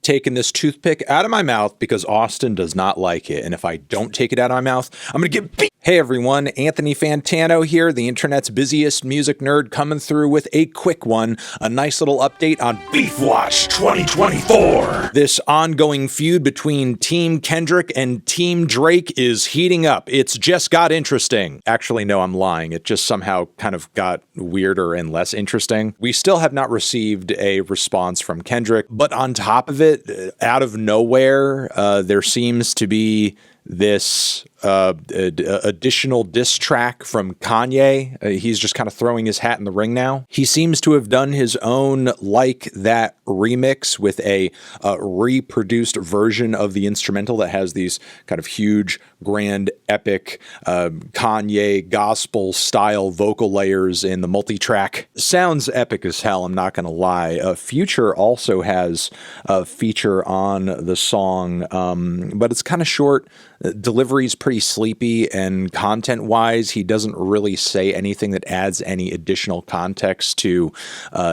taking this toothpick out of my mouth because Austen does not like it. And if I don't take it out of my mouth, I'm going to get beat. Hey everyone, Anthony Fantano here, the internet's busiest music nerd, coming through with a quick one, a nice little update on Beefwatch 2024. This ongoing feud between Team Kendrick and Team Drake is heating up. It's just got interesting. Actually, no, I'm lying. It just somehow kind of got weirder and less interesting. We still have not received a response from Kendrick, but on top of it, out of nowhere, there seems to be this additional diss track from Kanye. He's just kind of throwing his hat in the ring now. He seems to have done his own Like That remix with a reproduced version of the instrumental that has these kind of huge, grand, epic Kanye gospel style vocal layers in the multi-track. Sounds epic as hell, I'm not going to lie. Future also has a feature on the song, but it's kind of short. Delivery's pretty sleepy, and content-wise, he doesn't really say anything that adds any additional context to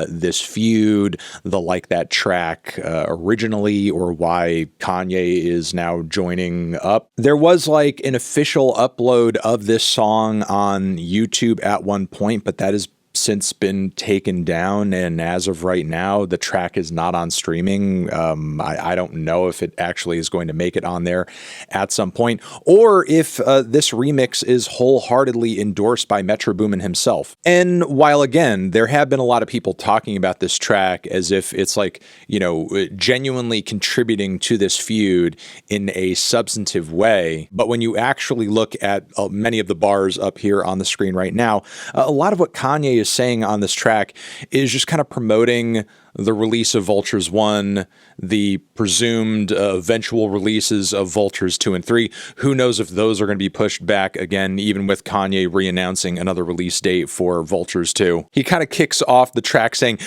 this feud, the Like That track originally, or why Kanye is now joining up. There was like an official upload of this song on YouTube at one point, but that is since been taken down, and as of right now the track is not on streaming. I don't know if it actually is going to make it on there at some point, or if this remix is wholeheartedly endorsed by Metro Boomin himself. And while again there have been a lot of people talking about this track as if it's like, you know, genuinely contributing to this feud in a substantive way, but when you actually look at many of the bars up here on the screen right now, a lot of what Kanye is saying on this track is just kind of promoting the release of Vultures 1, the presumed eventual releases of Vultures 2 and 3. Who knows if those are going to be pushed back again, even with Kanye re-announcing another release date for Vultures 2. He kind of kicks off the track saying,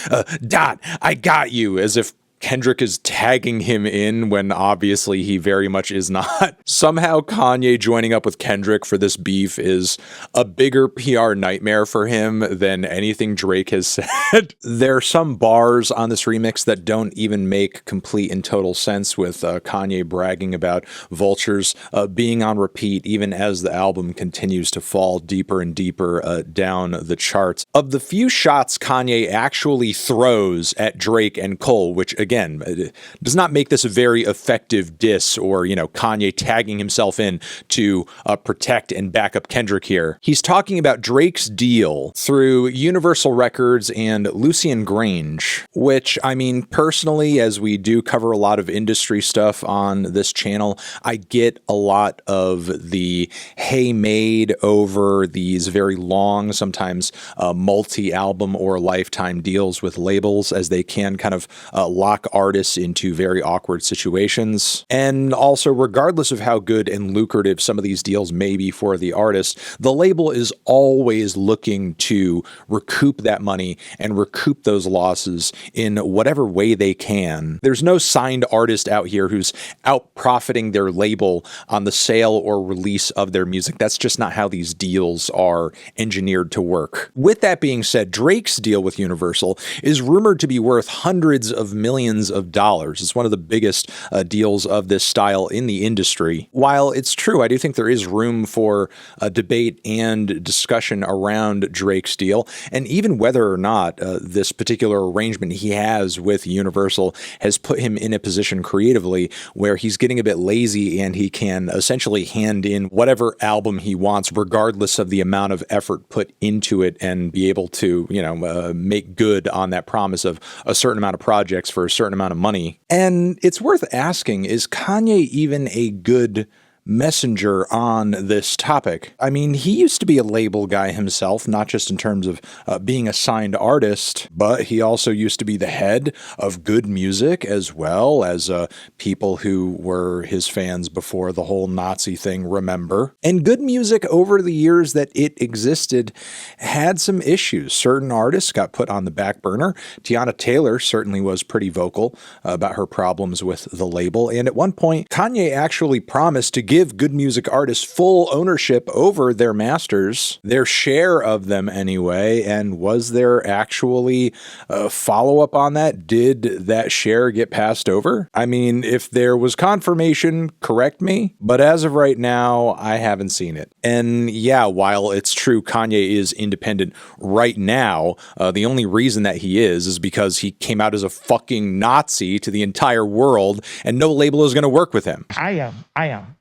Dot, I got you, as if Kendrick is tagging him in when obviously he very much is not. Somehow Kanye joining up with Kendrick for this beef is a bigger PR nightmare for him than anything Drake has said. There are some bars on this remix that don't even make complete and total sense, with Kanye bragging about Vultures being on repeat even as the album continues to fall deeper and deeper down the charts. Of the few shots Kanye actually throws at Drake and Cole, which again, does not make this a very effective diss, or, you know, Kanye tagging himself in to protect and back up Kendrick here. He's talking about Drake's deal through Universal Records and Lucian Grange, which, I mean, personally, as we do cover a lot of industry stuff on this channel, I get a lot of the hay made over these very long, sometimes multi-album or lifetime deals with labels, as they can kind of lock artists into very awkward situations. And also, regardless of how good and lucrative some of these deals may be for the artist, the label is always looking to recoup that money and recoup those losses in whatever way they can. There's no signed artist out here who's out profiting their label on the sale or release of their music. That's just not how these deals are engineered to work. With that being said, Drake's deal with Universal is rumored to be worth hundreds of millions of dollars. It's one of the biggest deals of this style in the industry. While it's true, I do think there is room for debate and discussion around Drake's deal, and even whether or not this particular arrangement he has with Universal has put him in a position creatively where he's getting a bit lazy and he can essentially hand in whatever album he wants, regardless of the amount of effort put into it, and be able to, you know, make good on that promise of a certain amount of projects for a certain amount of money. And it's worth asking, is Kanye even a good messenger on this topic? I mean, he used to be a label guy himself, not just in terms of being a signed artist, but he also used to be the head of Good Music, as well as people who were his fans before the whole Nazi thing, remember. And Good Music, over the years that it existed, had some issues. Certain artists got put on the back burner. Tiana Taylor certainly was pretty vocal about her problems with the label, and at one point, Kanye actually promised to give give good music artists full ownership over their masters, their share of them anyway. And was there actually a follow-up on that? Did that share get passed over? I mean, if there was confirmation, correct me, but as of right now, I haven't seen it. And yeah, while it's true Kanye is independent right now, the only reason that he is because he came out as a fucking Nazi to the entire world, and no label is going to work with him. I am.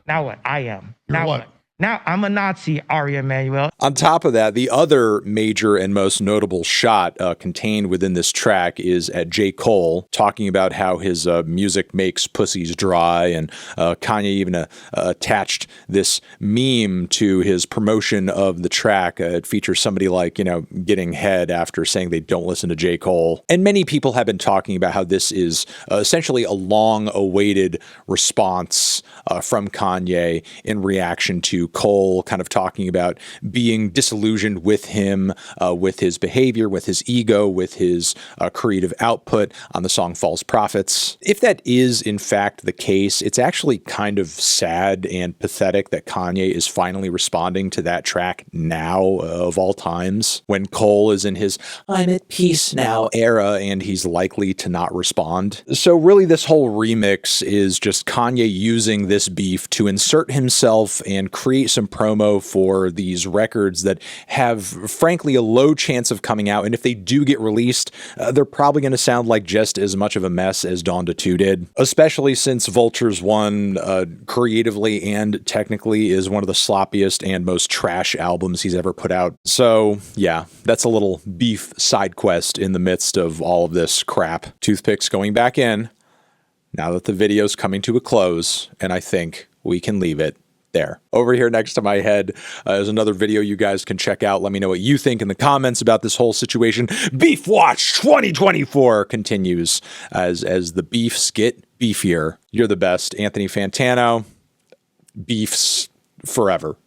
Now what? I am. You're now what? Now I'm a Nazi, Ari Emanuel. On top of that, the other major and most notable shot contained within this track is at J. Cole talking about how his music makes pussies dry, and Kanye even attached this meme to his promotion of the track. It features somebody like, getting head after saying they don't listen to J. Cole. And many people have been talking about how this is essentially a long-awaited response from Kanye in reaction to Cole kind of talking about being disillusioned with him, with his behavior, with his ego, with his creative output on the song False Prophets. If that is in fact the case, it's actually kind of sad and pathetic that Kanye is finally responding to that track now, of all times, when Cole is in his I'm at peace now era and he's likely to not respond. So really this whole remix is just Kanye using this beef to insert himself and create some promo for these records that have, frankly, a low chance of coming out. And if they do get released, they're probably going to sound like just as much of a mess as Dawn to 2 did, especially since Vultures 1 creatively and technically is one of the sloppiest and most trash albums he's ever put out. So yeah, that's a little beef side quest in the midst of all of this crap. Toothpicks going back in now that the video's coming to a close, and I think we can leave it there. Over here next to my head is another video you guys can check out. Let me know what you think in the comments about this whole situation. Beefwatch 2024 continues as the beefs get beefier. You're the best. Anthony Fantano. Beefs forever.